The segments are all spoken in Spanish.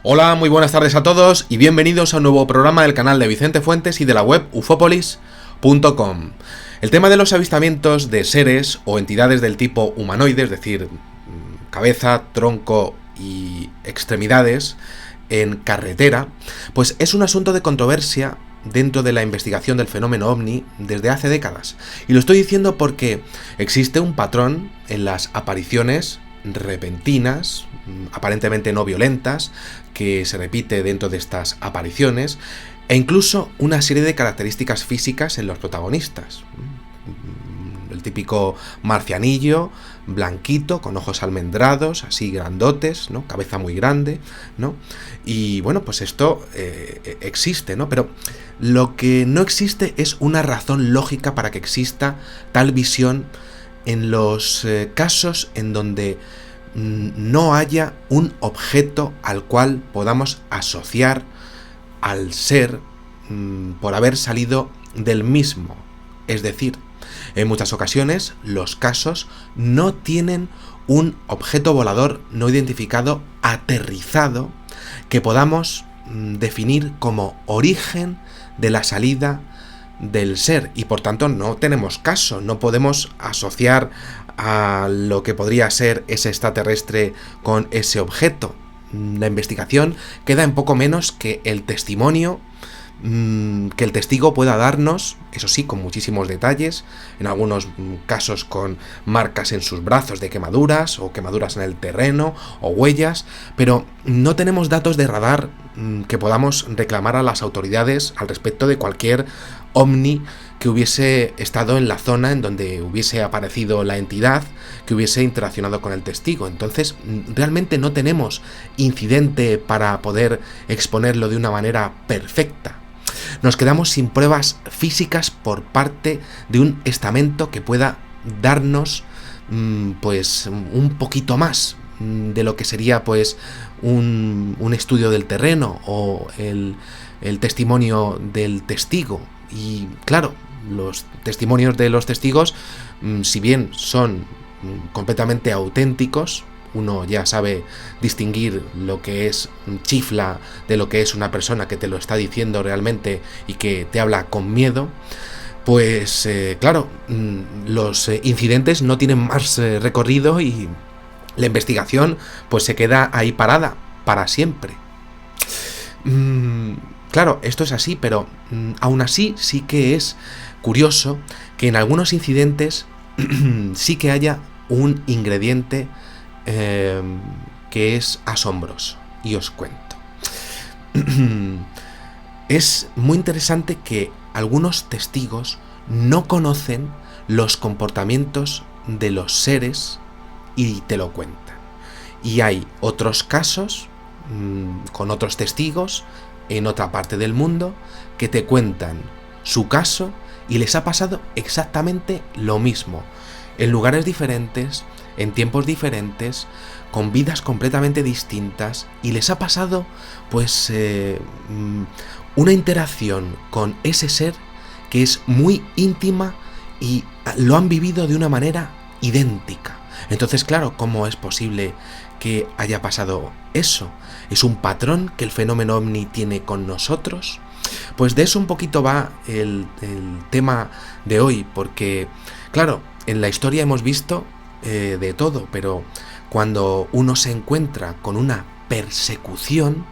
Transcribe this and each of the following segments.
Hola, muy buenas tardes a todos y bienvenidos a un nuevo programa del canal de Vicente Fuentes y de la web ufopolis.com. El tema de los avistamientos de seres o entidades del tipo humanoide, es decir, cabeza, tronco y extremidades en carretera, pues es un asunto de controversia dentro de la investigación del fenómeno ovni desde hace décadas. Y lo estoy diciendo porque existe un patrón en las apariciones repentinas, aparentemente no violentas, que se repite dentro de estas apariciones, e incluso una serie de características físicas en los protagonistas. El típico marcianillo, blanquito, con ojos almendrados, así grandotes, ¿no? Cabeza muy grande, ¿no? Y bueno, pues esto existe, ¿no? Pero lo que no existe es una razón lógica para que exista tal visión en los casos en donde no haya un objeto al cual podamos asociar al ser por haber salido del mismo. Es decir, en muchas ocasiones los casos no tienen un objeto volador no identificado aterrizado que podamos definir como origen de la salida del ser, y por tanto no tenemos caso, no podemos asociar a lo que podría ser ese extraterrestre con ese objeto. La investigación queda en poco menos que el testimonio que el testigo pueda darnos, eso sí, con muchísimos detalles, en algunos casos con marcas en sus brazos de quemaduras o quemaduras en el terreno o huellas, pero no tenemos datos de radar que podamos reclamar a las autoridades al respecto de cualquier ovni que hubiese estado en la zona en donde hubiese aparecido la entidad, que hubiese interaccionado con el testigo. Entonces, realmente no tenemos incidente para poder exponerlo de una manera perfecta. Nos quedamos sin pruebas físicas por parte de un estamento que pueda darnos pues un poquito más de lo que sería pues un estudio del terreno o el testimonio del testigo. Y claro, los testimonios de los testigos, si bien son completamente auténticos, uno ya sabe distinguir lo que es chifla de lo que es una persona que te lo está diciendo realmente y que te habla con miedo, pues claro, los incidentes no tienen más recorrido y la investigación pues se queda ahí parada para siempre. Claro, esto es así, pero aún así sí que es curioso que en algunos incidentes sí que haya un ingrediente que es asombroso, y os cuento. Es muy interesante que algunos testigos no conocen los comportamientos de los seres y te lo cuentan. Y hay otros casos con otros testigos en otra parte del mundo que te cuentan su caso y les ha pasado exactamente lo mismo, en lugares diferentes, en tiempos diferentes, con vidas completamente distintas, y les ha pasado pues una interacción con ese ser que es muy íntima y lo han vivido de una manera idéntica. Entonces, claro, ¿cómo es posible que haya pasado eso? ¿Es un patrón que el fenómeno ovni tiene con nosotros? Pues de eso un poquito va el tema de hoy, porque, claro, en la historia hemos visto de todo, pero cuando uno se encuentra con una persecución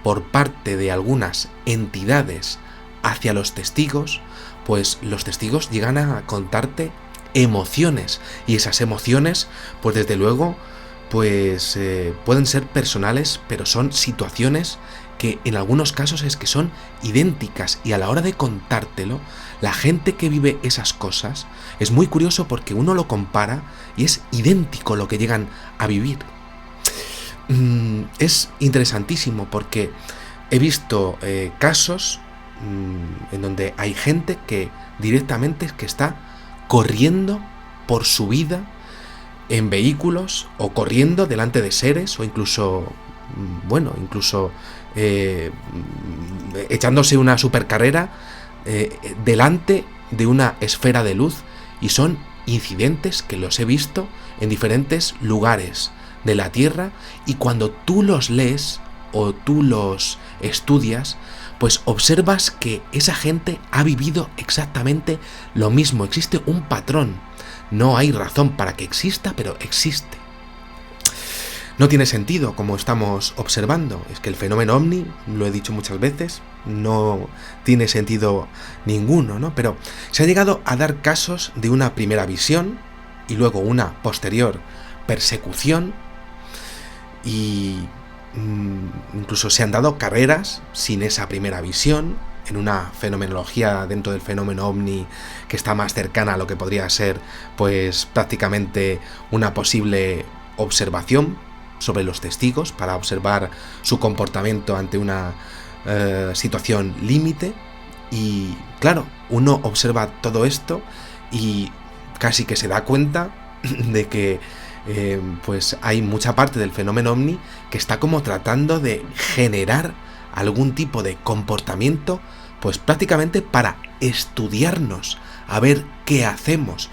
por parte de algunas entidades hacia los testigos, pues los testigos llegan a contarte emociones, y esas emociones, pues desde luego, pues pueden ser personales, pero son situaciones que en algunos casos es que son idénticas, y a la hora de contártelo, la gente que vive esas cosas es muy curioso porque uno lo compara y es idéntico lo que llegan a vivir. Es interesantísimo porque he visto casos en donde hay gente que directamente es que está corriendo por su vida en vehículos, o corriendo delante de seres, o incluso echándose una supercarrera delante de una esfera de luz, y son incidentes que los he visto en diferentes lugares de la Tierra, y cuando tú los lees o tú los estudias, pues observas que esa gente ha vivido exactamente lo mismo. Existe un patrón. No hay razón para que exista, pero existe. No tiene sentido, como estamos observando. Es que el fenómeno ovni, lo he dicho muchas veces, no tiene sentido ninguno, ¿no? Pero se ha llegado a dar casos de una primera visión y luego una posterior persecución, y incluso se han dado carreras sin esa primera visión, en una fenomenología dentro del fenómeno ovni que está más cercana a lo que podría ser, pues, prácticamente una posible observación sobre los testigos para observar su comportamiento ante una situación límite. Y claro, uno observa todo esto y casi que se da cuenta de que pues hay mucha parte del fenómeno ovni que está como tratando de generar algún tipo de comportamiento, pues prácticamente para estudiarnos, a ver qué hacemos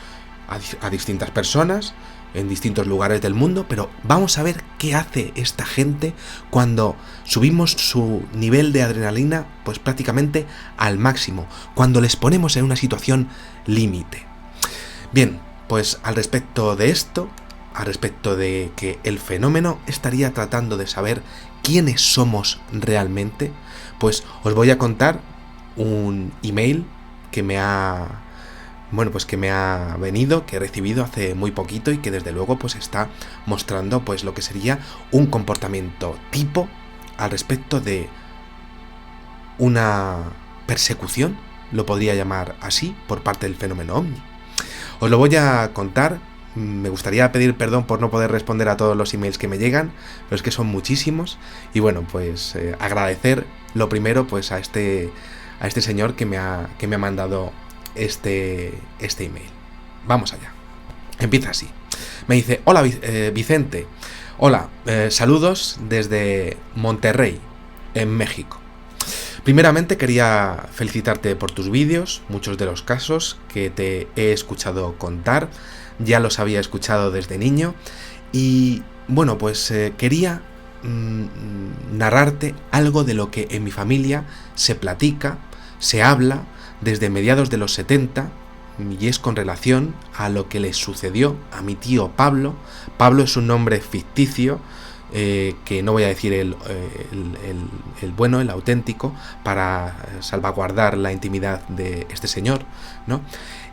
a distintas personas en distintos lugares del mundo. Pero vamos a ver qué hace esta gente cuando subimos su nivel de adrenalina pues prácticamente al máximo, cuando les ponemos en una situación límite. Bien, pues al respecto de esto, al respecto de que el fenómeno estaría tratando de saber quiénes somos realmente, pues os voy a contar un email que me ha venido, que he recibido hace muy poquito y que desde luego pues está mostrando pues lo que sería un comportamiento tipo al respecto de una persecución, lo podría llamar así, por parte del fenómeno ovni. Os lo voy a contar. Me gustaría pedir perdón por no poder responder a todos los emails que me llegan, pero es que son muchísimos. Y bueno, pues agradecer lo primero pues a este señor que me ha mandado este email. Vamos allá. Empieza así. Me dice: hola Vicente. Hola, saludos desde Monterrey, en México. Primeramente quería felicitarte por tus vídeos. Muchos de los casos que te he escuchado contar ya los había escuchado desde niño. Y bueno, pues quería narrarte algo de lo que en mi familia se platica, se habla desde mediados de los 70, y es con relación a lo que le sucedió a mi tío Pablo. Pablo es un nombre ficticio, que no voy a decir el bueno, el auténtico, para salvaguardar la intimidad de este señor, ¿no?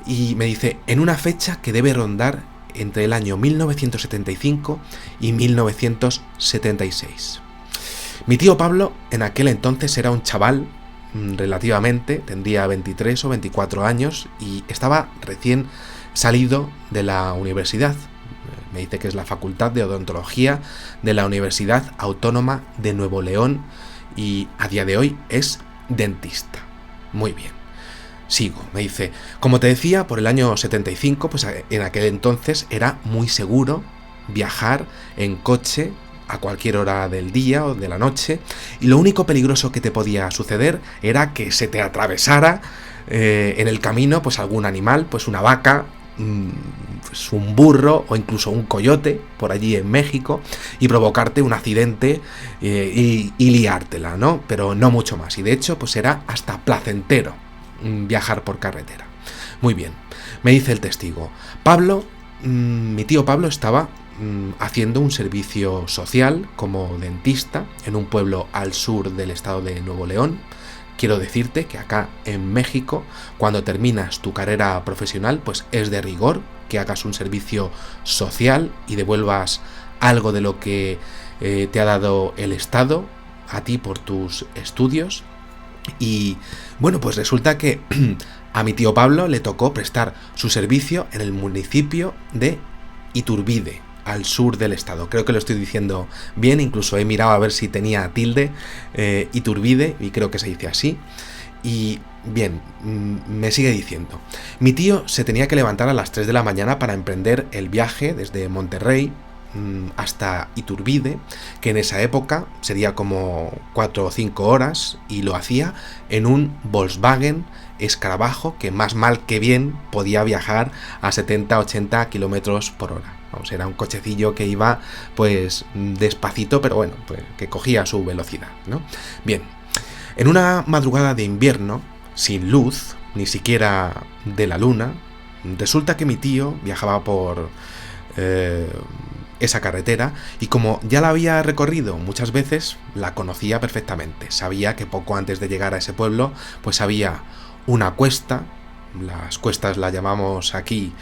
Y me dice: en una fecha que debe rondar entre el año 1975 y 1976. Mi tío Pablo en aquel entonces era un chaval relativamente, tendría 23 o 24 años y estaba recién salido de la universidad. Me dice que es la Facultad de Odontología de la Universidad Autónoma de Nuevo León y a día de hoy es dentista. Muy bien. Sigo, me dice: como te decía, por el año 75, pues en aquel entonces era muy seguro viajar en coche a cualquier hora del día o de la noche, y lo único peligroso que te podía suceder era que se te atravesara en el camino pues algún animal, pues una vaca, pues un burro o incluso un coyote por allí en México, y provocarte un accidente y liártela, ¿no? Pero no mucho más, y de hecho pues era hasta placentero viajar por carretera. Muy bien, me dice el testigo: Pablo, mi tío Pablo estaba haciendo un servicio social como dentista en un pueblo al sur del estado de Nuevo León. Quiero decirte que acá en México, cuando terminas tu carrera profesional, pues es de rigor que hagas un servicio social y devuelvas algo de lo que te ha dado el Estado a ti por tus estudios. Y bueno, pues resulta que a mi tío Pablo le tocó prestar su servicio en el municipio de Iturbide, al sur del estado. Creo que lo estoy diciendo bien, incluso he mirado a ver si tenía tilde, Iturbide, y creo que se dice así. Y bien, me sigue diciendo: mi tío se tenía que levantar a las 3 de la mañana para emprender el viaje desde Monterrey hasta Iturbide, que en esa época sería como 4 o 5 horas, y lo hacía en un Volkswagen escarabajo que más mal que bien podía viajar a 70-80 kilómetros por hora. Vamos, era un cochecillo que iba pues despacito, pero bueno, pues que cogía su velocidad, ¿no? Bien, en una madrugada de invierno, sin luz, ni siquiera de la luna, resulta que mi tío viajaba por esa carretera y como ya la había recorrido muchas veces, la conocía perfectamente. Sabía que poco antes de llegar a ese pueblo, pues había una cuesta. Las cuestas las llamamos aquí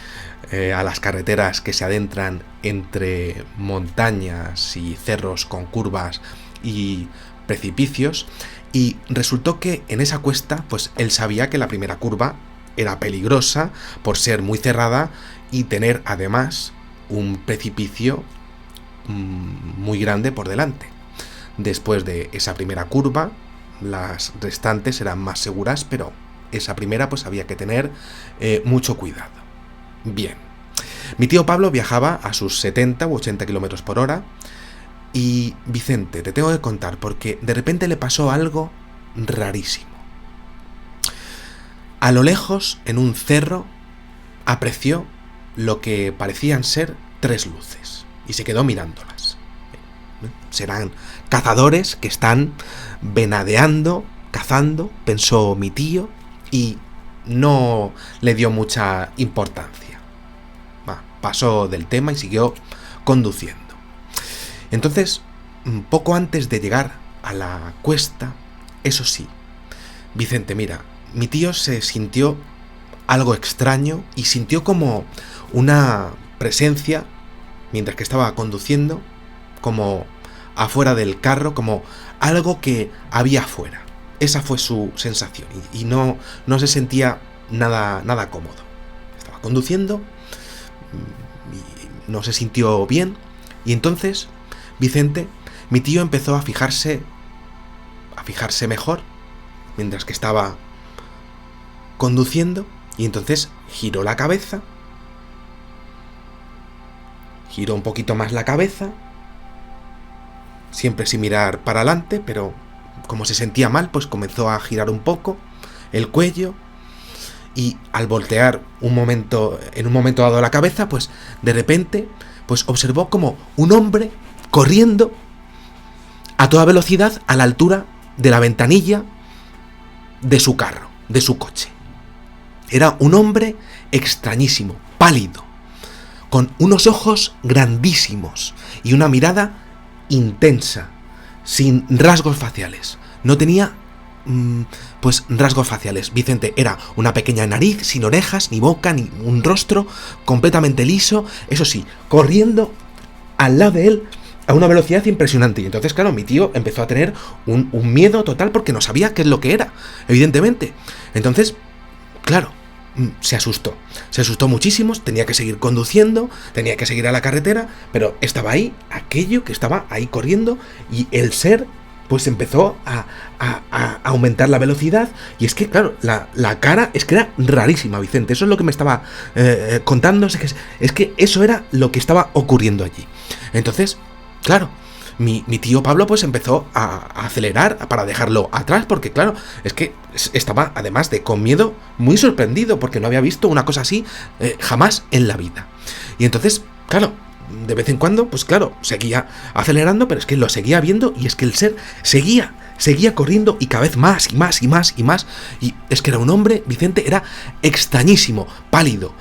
a las carreteras que se adentran entre montañas y cerros con curvas y precipicios, y resultó que en esa cuesta pues él sabía que la primera curva era peligrosa por ser muy cerrada y tener además un precipicio muy grande por delante. Después de esa primera curva, las restantes eran más seguras, pero esa primera pues había que tener mucho cuidado. Bien, mi tío Pablo viajaba a sus 70 u 80 kilómetros por hora y Vicente, te tengo que contar porque de repente le pasó algo rarísimo. A lo lejos, en un cerro, apreció lo que parecían ser 3 luces y se quedó mirándolas. Serán cazadores que están venadeando, cazando, pensó mi tío, y no le dio mucha importancia. Pasó del tema y siguió conduciendo. Entonces, poco antes de llegar a la cuesta, eso sí, Vicente, mira, mi tío se sintió algo extraño y sintió como una presencia mientras que estaba conduciendo, como afuera del carro, como algo que había afuera. Esa fue su sensación y no se sentía nada cómodo. Estaba conduciendo y no se sintió bien, y entonces Vicente, mi tío, empezó a fijarse mejor mientras que estaba conduciendo, y entonces giró la cabeza, giró un poquito más la cabeza, siempre sin mirar para adelante, pero como se sentía mal, pues comenzó a girar un poco el cuello, y al voltear en un momento dado la cabeza, pues de repente pues observó como un hombre corriendo a toda velocidad a la altura de la ventanilla de su carro, de su coche. Era un hombre extrañísimo, pálido, con unos ojos grandísimos y una mirada intensa, sin rasgos faciales. No tenía pues rasgos faciales. Vicente era una pequeña nariz, sin orejas, ni boca, ni un rostro, completamente liso, eso sí, corriendo al lado de él a una velocidad impresionante. Y entonces, claro, mi tío empezó a tener un miedo total porque no sabía qué es lo que era, evidentemente. Entonces, claro, se asustó muchísimo, tenía que seguir conduciendo, tenía que seguir a la carretera, pero estaba ahí, aquello que estaba ahí corriendo, y el ser pues empezó a aumentar la velocidad, y es que, claro, la cara es que era rarísima, Vicente, eso es lo que me estaba contando, es que eso era lo que estaba ocurriendo allí. Entonces, claro, mi tío Pablo pues empezó a acelerar para dejarlo atrás, porque claro, es que estaba además de con miedo muy sorprendido, porque no había visto una cosa así jamás en la vida. Y entonces, claro, de vez en cuando, pues claro, seguía acelerando, pero es que lo seguía viendo, y es que el ser seguía corriendo, y cada vez más y más y más y más, y es que era un hombre, Vicente, era extrañísimo, pálido,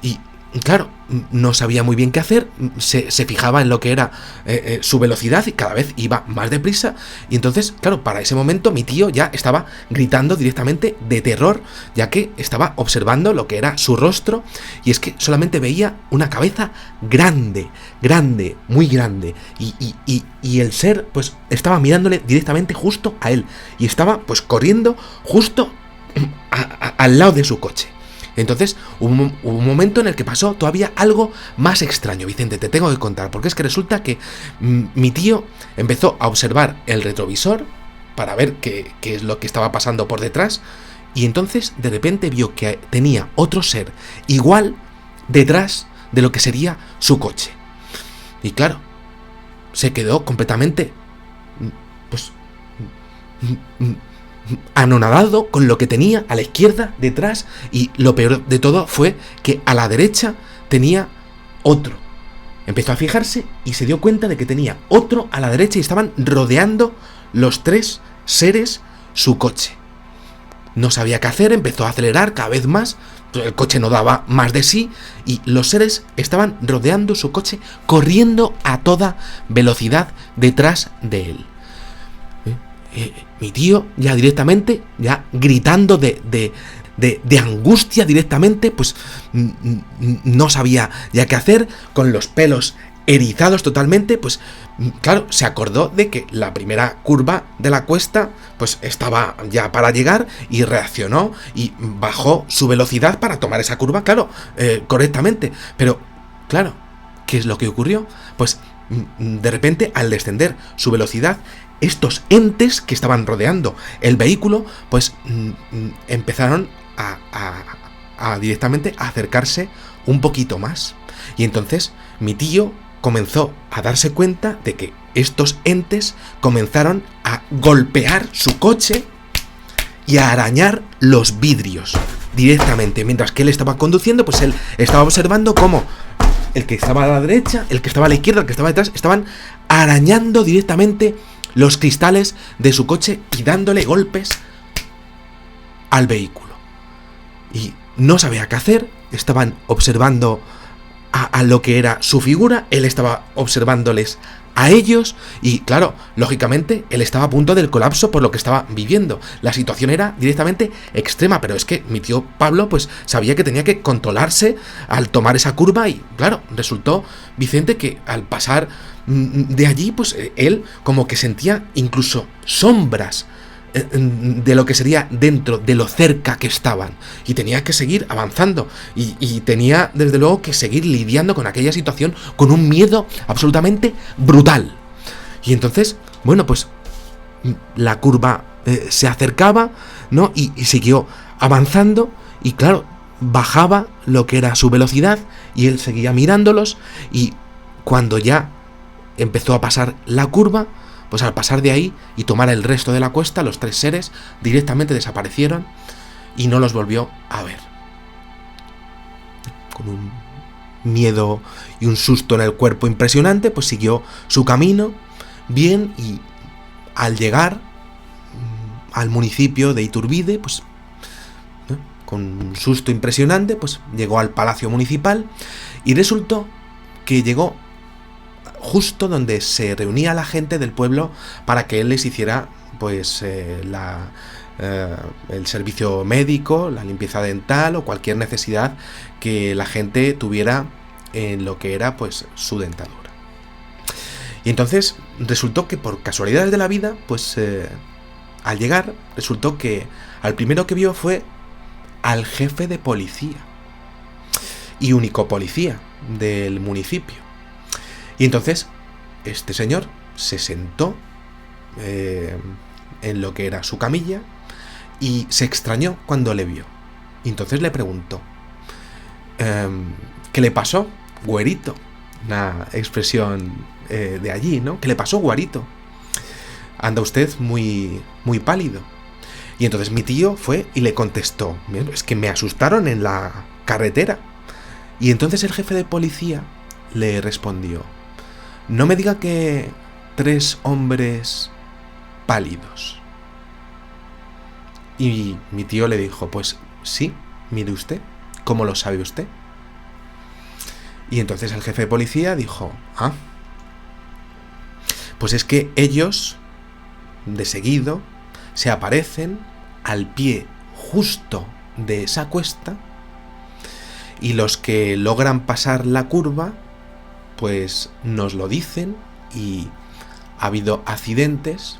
y claro, no sabía muy bien qué hacer, se fijaba en lo que era su velocidad, y cada vez iba más deprisa, y entonces, claro, para ese momento mi tío ya estaba gritando directamente de terror, ya que estaba observando lo que era su rostro, y es que solamente veía una cabeza grande, muy grande, y el ser pues estaba mirándole directamente justo a él, y estaba pues corriendo justo al lado de su coche. Entonces hubo un momento en el que pasó todavía algo más extraño, Vicente, te tengo que contar, porque es que resulta que mi tío empezó a observar el retrovisor para ver qué es lo que estaba pasando por detrás, y entonces de repente vio que tenía otro ser igual detrás de lo que sería su coche. Y claro, se quedó completamente pues anonadado con lo que tenía a la izquierda, detrás, y lo peor de todo fue que a la derecha tenía otro. Empezó a fijarse y se dio cuenta de que tenía otro a la derecha y estaban rodeando los 3 seres su coche. No sabía qué hacer, empezó a acelerar cada vez más, el coche no daba más de sí y los seres estaban rodeando su coche, corriendo a toda velocidad detrás de él. Mi tío ya directamente, ya gritando de angustia directamente, pues no sabía ya qué hacer, con los pelos erizados totalmente, pues claro, se acordó de que la primera curva de la cuesta pues estaba ya para llegar y reaccionó y bajó su velocidad para tomar esa curva, claro, correctamente. Pero, claro, ¿qué es lo que ocurrió? Pues de repente, al descender su velocidad, estos entes que estaban rodeando el vehículo, pues empezaron a directamente a acercarse un poquito más. Y entonces mi tío comenzó a darse cuenta de que estos entes comenzaron a golpear su coche y a arañar los vidrios directamente. Mientras que él estaba conduciendo, pues él estaba observando cómo el que estaba a la derecha, el que estaba a la izquierda, el que estaba detrás, estaban arañando directamente los cristales de su coche y dándole golpes al vehículo. Y no sabía qué hacer, estaban observando a lo que era su figura, él estaba observándoles a ellos y claro, lógicamente él estaba a punto del colapso por lo que estaba viviendo. La situación era directamente extrema, pero es que mi tío Pablo pues sabía que tenía que controlarse al tomar esa curva y claro, resultó, Vicente, que al pasar de allí pues él como que sentía incluso sombras de lo que sería dentro de lo cerca que estaban y tenía que seguir avanzando y tenía desde luego que seguir lidiando con aquella situación con un miedo absolutamente brutal. Y entonces, bueno, pues la curva se acercaba, ¿no? Y siguió avanzando y claro, bajaba lo que era su velocidad y él seguía mirándolos y cuando ya empezó a pasar la curva, pues al pasar de ahí y tomar el resto de la cuesta, los 3 seres directamente desaparecieron y no los volvió a ver. Con un miedo y un susto en el cuerpo impresionante, pues siguió su camino bien y al llegar al municipio de Iturbide, pues con un susto impresionante, pues llegó al palacio municipal y resultó que llegó justo donde se reunía la gente del pueblo para que él les hiciera pues el servicio médico, la limpieza dental o cualquier necesidad que la gente tuviera en lo que era pues su dentadura. Y entonces resultó que por casualidades de la vida pues al llegar resultó que al primero que vio fue al jefe de policía y único policía del municipio. Y entonces este señor se sentó en lo que era su camilla y se extrañó cuando le vio. Y entonces le preguntó, ¿qué le pasó, güerito? Una expresión de allí, ¿no? ¿Qué le pasó, güerito? Anda usted muy, muy pálido. Y entonces mi tío fue y le contestó, es que me asustaron en la carretera. Y entonces el jefe de policía le respondió, no me diga que 3 hombres pálidos. Y mi tío le dijo, pues sí, mire usted, ¿cómo lo sabe usted? Y entonces el jefe de policía dijo, pues es que ellos, de seguido, se aparecen al pie justo de esa cuesta y los que logran pasar la curva pues nos lo dicen y ha habido accidentes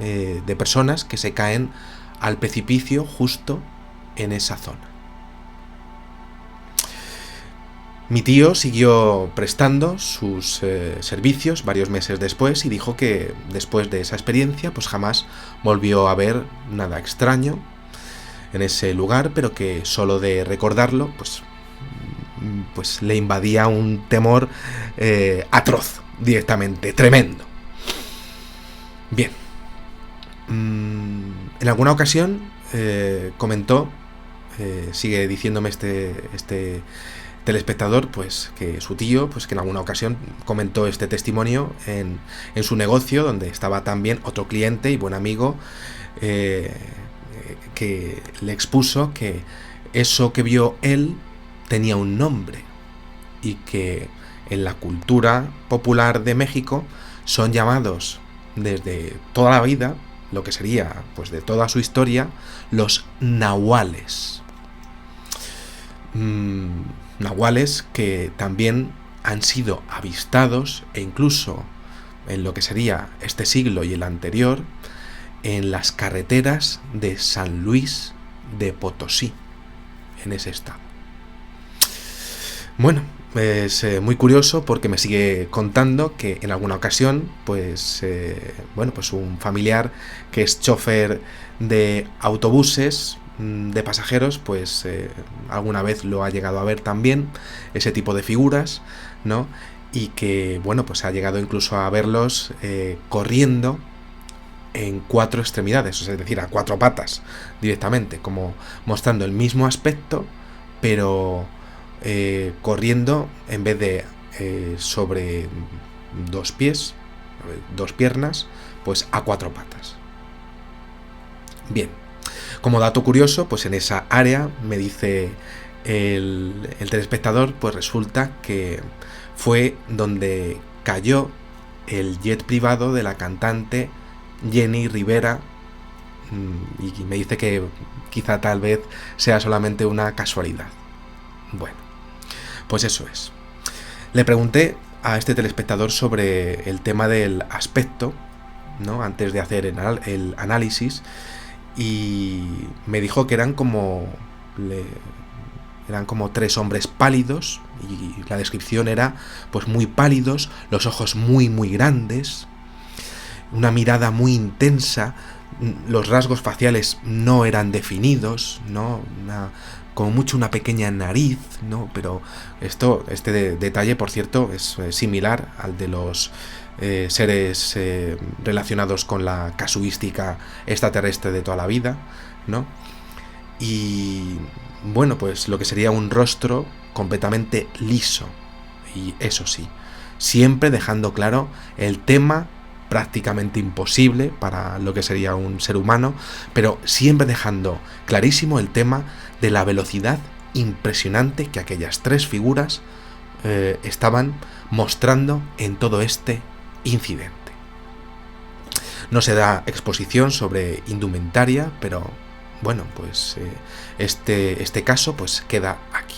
de personas que se caen al precipicio justo en esa zona. Mi tío siguió prestando sus servicios varios meses después y dijo que después de esa experiencia pues jamás volvió a ver nada extraño en ese lugar, pero que solo de recordarlo pues le invadía un temor atroz, directamente, tremendo. Bien. en alguna ocasión comentó, sigue diciéndome este telespectador, pues que su tío, pues que en alguna ocasión comentó este testimonio en su negocio, donde estaba también otro cliente y buen amigo, que le expuso que eso que vio él tenía un nombre y que en la cultura popular de México son llamados desde toda la vida, lo que sería pues de toda su historia, los nahuales. Nahuales que también han sido avistados, e incluso en lo que sería este siglo y el anterior, en las carreteras de San Luis de Potosí, en ese estado. Bueno, es muy curioso porque me sigue contando que en alguna ocasión, pues un familiar que es chofer de autobuses de pasajeros, pues alguna vez lo ha llegado a ver también, ese tipo de figuras, ¿no? Y que, bueno, pues ha llegado incluso a verlos corriendo en 4 extremidades, o sea, es decir, a 4 patas directamente, como mostrando el mismo aspecto, pero corriendo en vez de sobre 2 pies, 2 piernas, pues a 4 patas. Bien, como dato curioso, pues en esa área, me dice el telespectador, pues resulta que fue donde cayó el jet privado de la cantante Jenni Rivera, y me dice que quizá tal vez sea solamente una casualidad. Bueno, pues eso es. Le pregunté a este telespectador sobre el tema del aspecto, ¿no? Antes de hacer el análisis, y me dijo que eran como 3 hombres pálidos, y la descripción era pues muy pálidos, los ojos muy muy grandes, una mirada muy intensa, los rasgos faciales no eran definidos, ¿no? Como mucho una pequeña nariz, ¿no? Pero este detalle, por cierto, es similar al de los seres relacionados con la casuística extraterrestre de toda la vida, ¿no? Y bueno, pues lo que sería un rostro completamente liso, y eso sí, siempre dejando claro el tema prácticamente imposible para lo que sería un ser humano, pero siempre dejando clarísimo el tema de la velocidad impresionante que aquellas 3 figuras estaban mostrando en todo este incidente. No se da exposición sobre indumentaria, pero bueno, pues este caso pues queda aquí.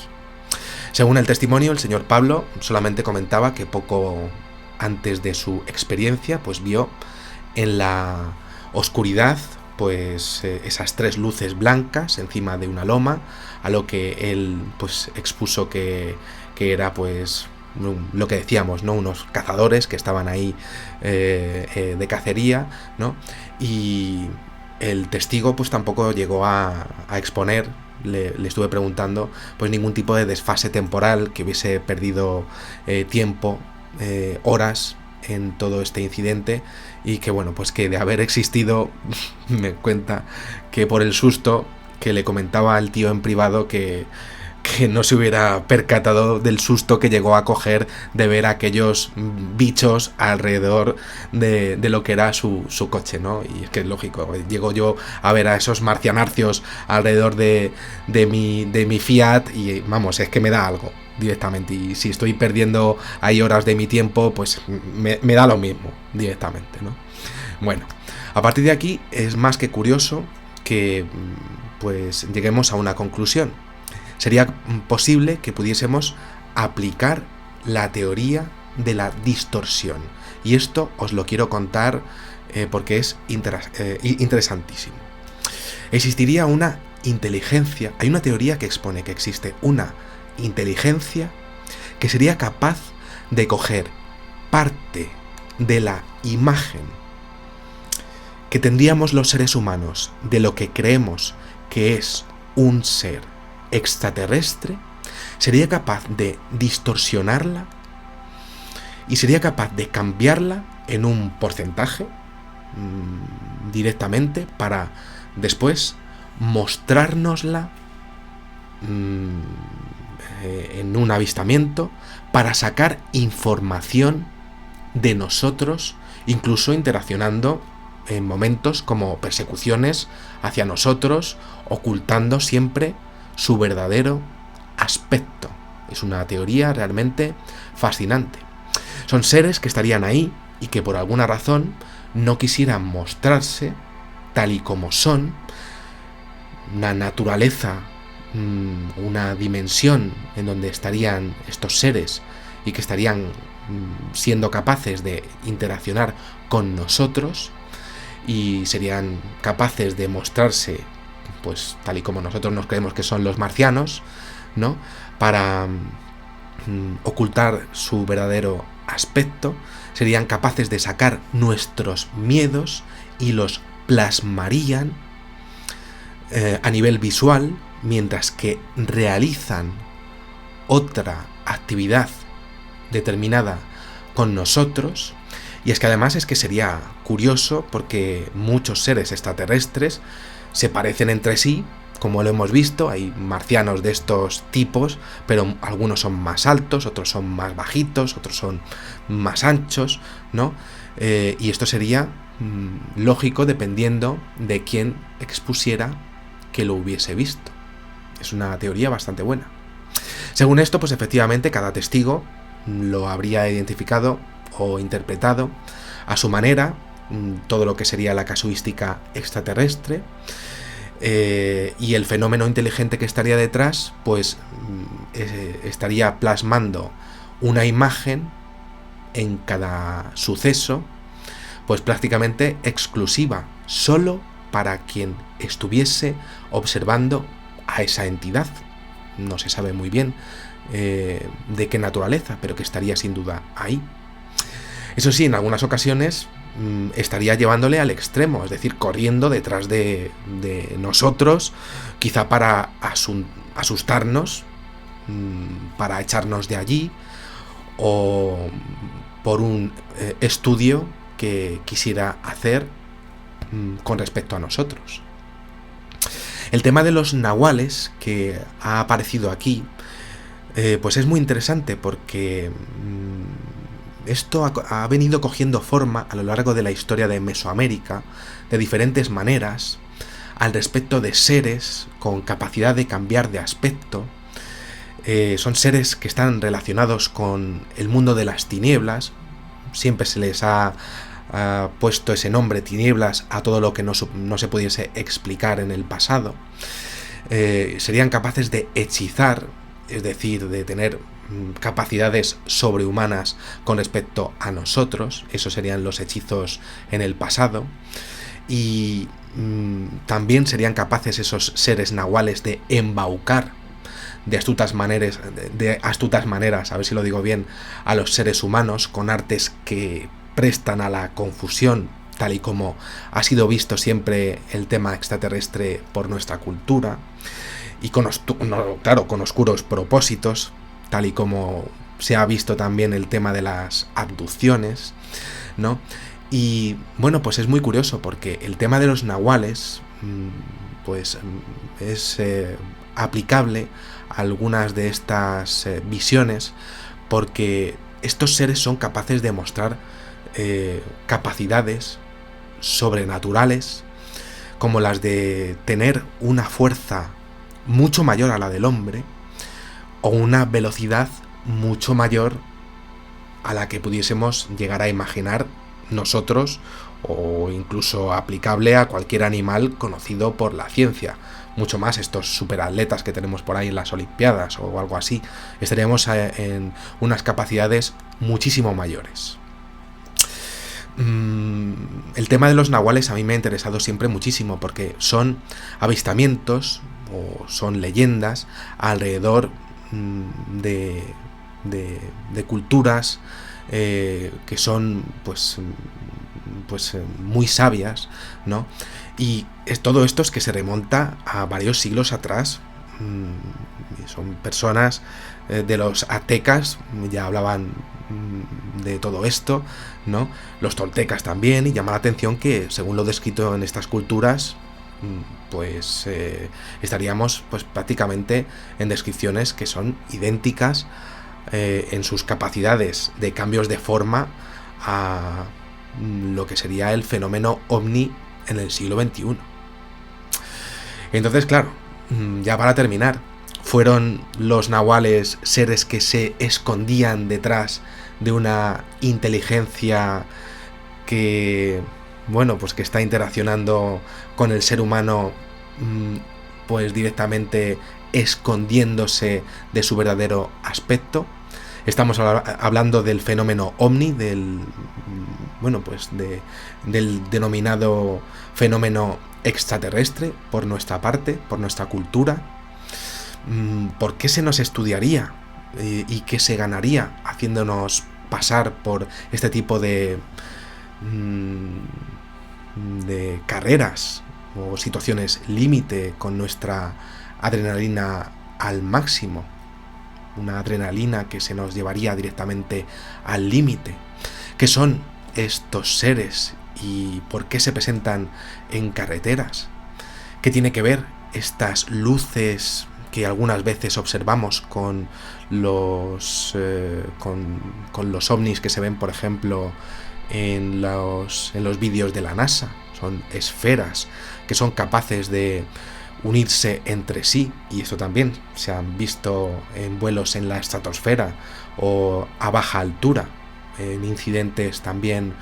Según el testimonio, el señor Pablo solamente comentaba que poco antes de su experiencia, pues vio en la oscuridad pues esas 3 luces blancas encima de una loma, a lo que él pues expuso que era pues lo que decíamos, ¿no? Unos cazadores que estaban ahí de cacería, ¿no? Y el testigo pues tampoco llegó a exponer, le estuve preguntando, pues ningún tipo de desfase temporal, que hubiese perdido tiempo, horas en todo este incidente, y que bueno, pues que de haber existido me cuenta que por el susto que le comentaba al tío en privado que no se hubiera percatado del susto que llegó a coger de ver a aquellos bichos alrededor de lo que era su coche, ¿no? Y es que es lógico, llego yo a ver a esos marcianarcios alrededor de mi Fiat y vamos, es que me da algo directamente, y si estoy perdiendo ahí horas de mi tiempo, pues me da lo mismo directamente, ¿no? Bueno, a partir de aquí es más que curioso que pues lleguemos a una conclusión. Sería posible que pudiésemos aplicar la teoría de la distorsión, y esto os lo quiero contar porque es interesantísimo. Existiría una inteligencia, hay una teoría que expone que existe una inteligencia que sería capaz de coger parte de la imagen que tendríamos los seres humanos de lo que creemos que es un ser extraterrestre, sería capaz de distorsionarla y sería capaz de cambiarla en un porcentaje directamente para después mostrárnosla en un avistamiento para sacar información de nosotros, incluso interaccionando en momentos como persecuciones hacia nosotros, ocultando siempre su verdadero aspecto. Es una teoría realmente fascinante. Son seres que estarían ahí y que por alguna razón no quisieran mostrarse tal y como son. Una naturaleza, una dimensión en donde estarían estos seres y que estarían siendo capaces de interaccionar con nosotros y serían capaces de mostrarse pues tal y como nosotros nos creemos que son los marcianos, ¿no? Para ocultar su verdadero aspecto, serían capaces de sacar nuestros miedos y los plasmarían a nivel visual, mientras que realizan otra actividad determinada con nosotros. Y es que además es que sería curioso porque muchos seres extraterrestres se parecen entre sí, como lo hemos visto, hay marcianos de estos tipos, pero algunos son más altos, otros son más bajitos, otros son más anchos, ¿no? Y esto sería lógico dependiendo de quién expusiera que lo hubiese visto. Es una teoría bastante buena. Según esto, pues efectivamente cada testigo lo habría identificado o interpretado a su manera, todo lo que sería la casuística extraterrestre, y el fenómeno inteligente que estaría detrás, pues estaría plasmando una imagen en cada suceso, pues prácticamente exclusiva, solo para quien estuviese observando a esa entidad. No se sabe muy bien de qué naturaleza, pero que estaría sin duda ahí. Eso sí, en algunas ocasiones estaría llevándole al extremo, es decir, corriendo detrás de nosotros, quizá para asustarnos, para echarnos de allí, o por un estudio que quisiera hacer con respecto a nosotros. El tema de los nahuales que ha aparecido aquí, pues es muy interesante porque esto ha venido cogiendo forma a lo largo de la historia de Mesoamérica de diferentes maneras al respecto de seres con capacidad de cambiar de aspecto. Son seres que están relacionados con el mundo de las tinieblas. Siempre se les ha puesto ese nombre, tinieblas, a todo lo que no se pudiese explicar en el pasado. Serían capaces de hechizar, es decir, de tener capacidades sobrehumanas con respecto a nosotros. Esos serían los hechizos en el pasado. Y también serían capaces esos seres nahuales de embaucar de astutas maneras, a ver si lo digo bien, a los seres humanos con artes que prestan a la confusión, tal y como ha sido visto siempre el tema extraterrestre por nuestra cultura, y con oscuros propósitos, tal y como se ha visto también el tema de las abducciones, ¿no? Y bueno, pues es muy curioso porque el tema de los nahuales pues es aplicable a algunas de estas visiones, porque estos seres son capaces de mostrar capacidades sobrenaturales, como las de tener una fuerza mucho mayor a la del hombre, o una velocidad mucho mayor a la que pudiésemos llegar a imaginar nosotros, o incluso aplicable a cualquier animal conocido por la ciencia. Mucho más estos superatletas que tenemos por ahí en las Olimpiadas o algo así. Estaríamos en unas capacidades muchísimo mayores. El tema de los nahuales a mí me ha interesado siempre muchísimo porque son avistamientos o son leyendas alrededor de culturas que son pues muy sabias, ¿no? Y todo esto es que se remonta a varios siglos atrás. Son personas de los aztecas, ya hablaban de todo esto, ¿no? Los toltecas también, y llama la atención que, según lo descrito en estas culturas, pues estaríamos pues prácticamente en descripciones que son idénticas en sus capacidades de cambios de forma a lo que sería el fenómeno ovni en el siglo XXI. Entonces, claro, ya para terminar, ¿fueron los nahuales seres que se escondían detrás de una inteligencia que, bueno, pues que está interaccionando con el ser humano, pues directamente escondiéndose de su verdadero aspecto? Estamos hablando del fenómeno ovni, del denominado fenómeno extraterrestre por nuestra parte, por nuestra cultura. ¿Por qué se nos estudiaría y qué se ganaría haciéndonos pasar por este tipo de carreras o situaciones límite con nuestra adrenalina al máximo? Una adrenalina que se nos llevaría directamente al límite. ¿Qué son estos seres y por qué se presentan en carreteras? ¿Qué tiene que ver estas luces que algunas veces observamos con los ovnis que se ven, por ejemplo, en los vídeos de la NASA? Son esferas que son capaces de unirse entre sí, y esto también se han visto en vuelos en la estratosfera o a baja altura, en incidentes también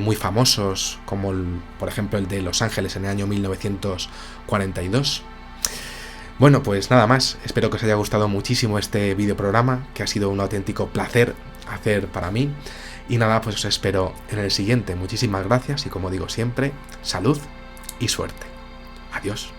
muy famosos como por ejemplo el de Los Ángeles en el año 1942. Bueno, pues nada más, espero que os haya gustado muchísimo este videoprograma, que ha sido un auténtico placer hacer para mí, y nada, pues os espero en el siguiente. Muchísimas gracias y, como digo siempre, salud y suerte. Adiós.